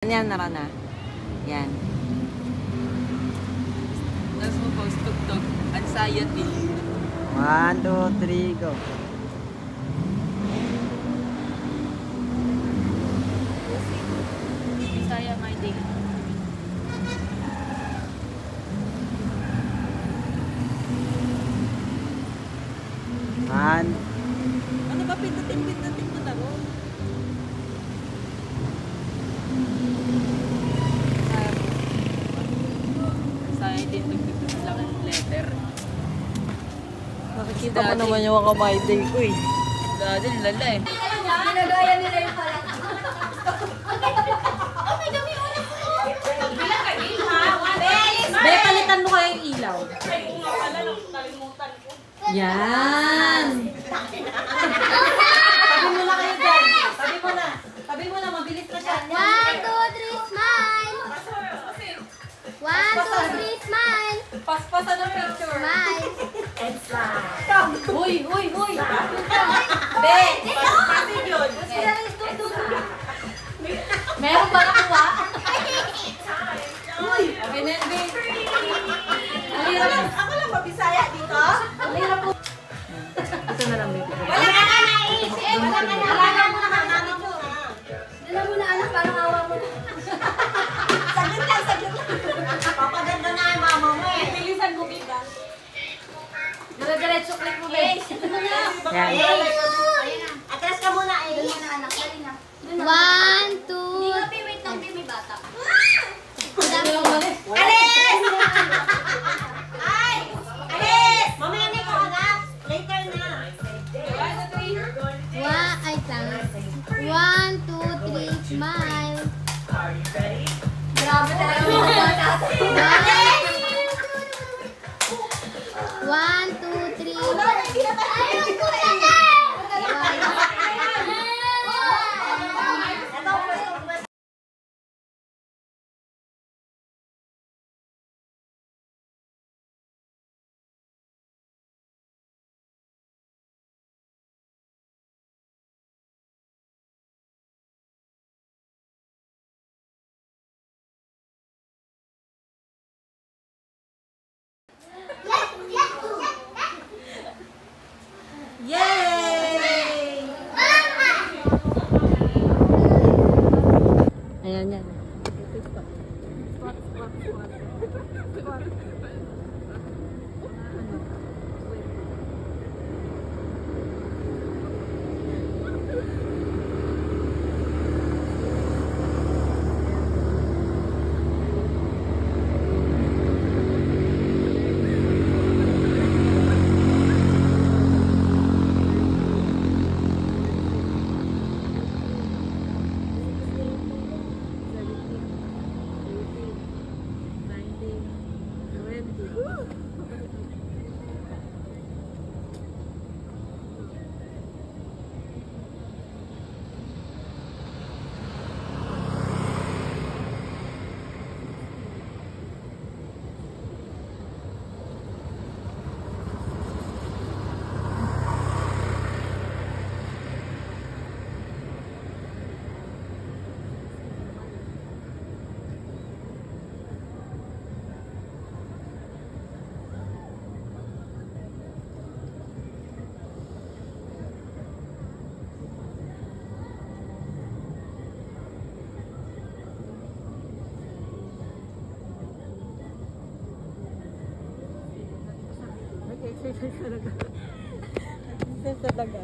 Yan, narana. Yan. Tapos mo post tugtog. Anxiety. 1, 2, 3, go. Bisaya my day. Man. Ano ba pindutin mo na ro? Bisaya din tugtog lang ang letter. Nakikita mo naman yung kamay day ko eh. Dati lala eh. Ginagaya nila yung pala. Oh my dami ulit ko. Bilang kayo ha? Be, palitan mo kaya yung ilaw. Yan! Tabi mo na kayo dyan. Tabi mo na. Tabi mo na, mabilis na siya. 1, 2, 3, smile. 1, 2, 3, smile. Paspasan ng picture. Smile. Huy, huy, huy. Be! Meron ba nakuha? Okay na yan, Be. Ako lang mabisaya dito. Ito na lang, Be. Wala ka na naisip. Wala ka na. Wala mo na kami mo. Dala mo na anak, parang awa mo na. Saglit lang, saglit lang. Papaganda na yung mama mo eh. Bilisan mo, Be. Dire-diretso click mo, Be. Yan. Atras ka muna eh. Dala mo na anak. Dali na. 1, 2. Wait lang, may bata. Alis! Ay! Alis! Mamaya na ikaw anak. Later na. Ay, tama. 1, 2, 3, smile. Grabe talaga mga bata. 1, 2, 3. Ayaw ko na! Yay! Ayan yan. Talaga.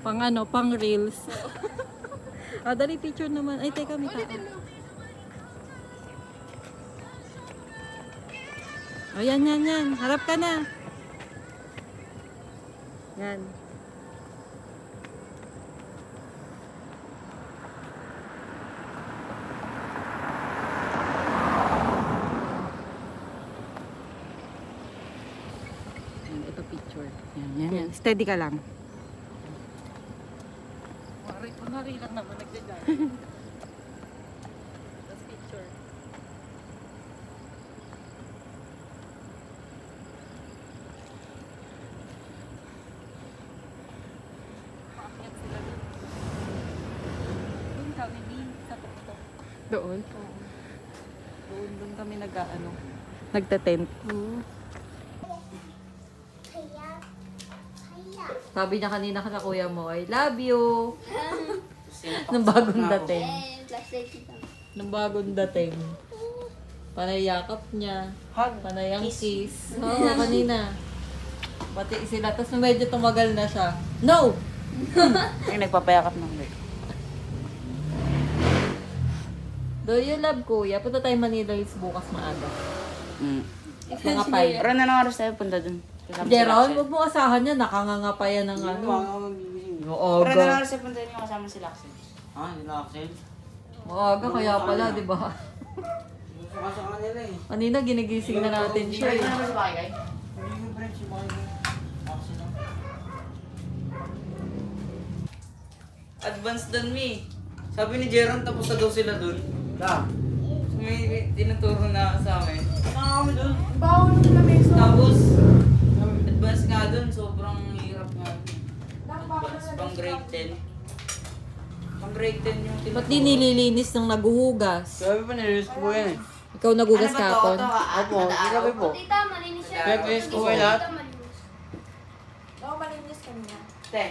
Pang ano, pang reels. Ah, dali picture naman. Ay, teka, may tao. Oh, yan, yan, yan. Harap ka na. Yan. Ito picture. Yan, yan, yan. Steady ka lang. Kunwari lang naman nagdadaan. Tapos picture. Doon? Doon kami nagte-tent. Sabi niya kanina ka kuya mo, I love you. Nung bagong dating. Nung bagong dating. Panay yakap niya. Panay ang kiss. Oo, kanina. Pati sila. Tapos medyo tumagal na siya. No! Ay, nagpapayakap ng leg. Do you love kuya? Punta tayo Manila Hills bukas maaga. Mga 5. Pero na oras tayo punta dun. Jeron, huwag mo asahan niya. Nakanganga pa yan ng ano. Oo, Pero na oras tayo punta dun yung kasama si Laxel. Relaxin. Maaga kaya pala, di ba? Sumasok ka nila eh. Kanina ginigising na natin siya eh. Ano ba si Bakay? Hindi yung friend, si Bakay. Relaxin lang. Advance dun, Mi. Sabi ni Jeron, tapos na daw sila dun. May tinuturo na sa amin. Kami doon. Tapos, advance nga dun, sobrang hirap nga. Advance, pang grade 10. Pang grade 10 yung tinuturo. Ba't di nililinis ng naguhugas? Sabi pa nilis ko yan. Ikaw nagugas Ano ba to? kahapon? Opo, hindi kami po. Tita, malinis siya. Pinag-inis ko kayo lahat. Oo, malinis kanya. Te,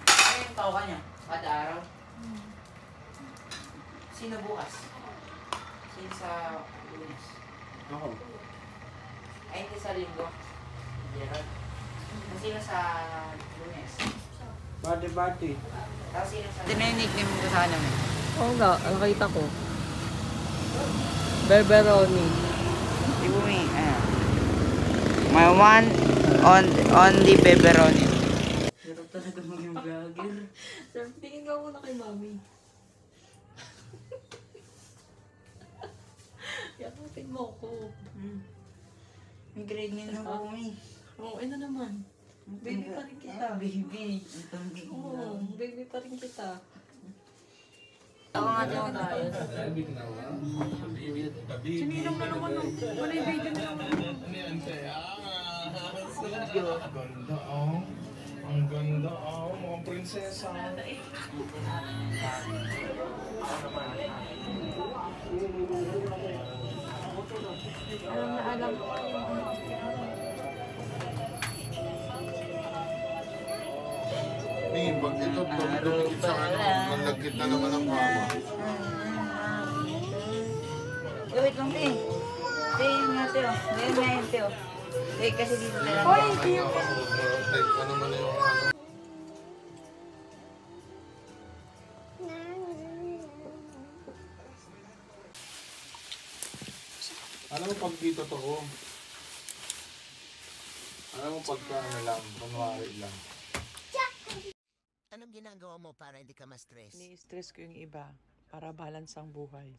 ano yung tao ka niya? Kada araw? Sino bukas? Sino sa Lunes? Ako. Ay, hindi sa Linggo. Gerald. Sino sa Lunes? Party. Tapos sino sa... Ito na yung nickname ko sa amin. Oo nga, nakita ko. Berberoni. Ibumi, ano? My one on the pepperoni. Hirap talaga maging vlogger. Sir, tingin ka muna kay mami. Yakapin mo ko. May grade nyo na ako, Mi. Oo, ano naman. Baby pa rin kita. Baby. Ang tambi. Oo, baby pa rin kita. Ako nga din ako tayo. Sininom na naman ng wala yung video na naman. Ganda oh. Ang ganda oh. Mukhang prinsesa. Alam na alam ko. Pag ito, dumikit sa ano, nalagkit na naman ang mama. Wait lang, Te. Te, yun nga, Te. Ngayon nga yun, Te. Wait, kasi dito na lang. Take ka naman yung ano. Alam mo pag dito to ko, alam mo pagka ano lang, kunwari lang. Anong ginagawa mo para hindi ka ma-stress? Ni-stress ko yung iba para balance ang buhay.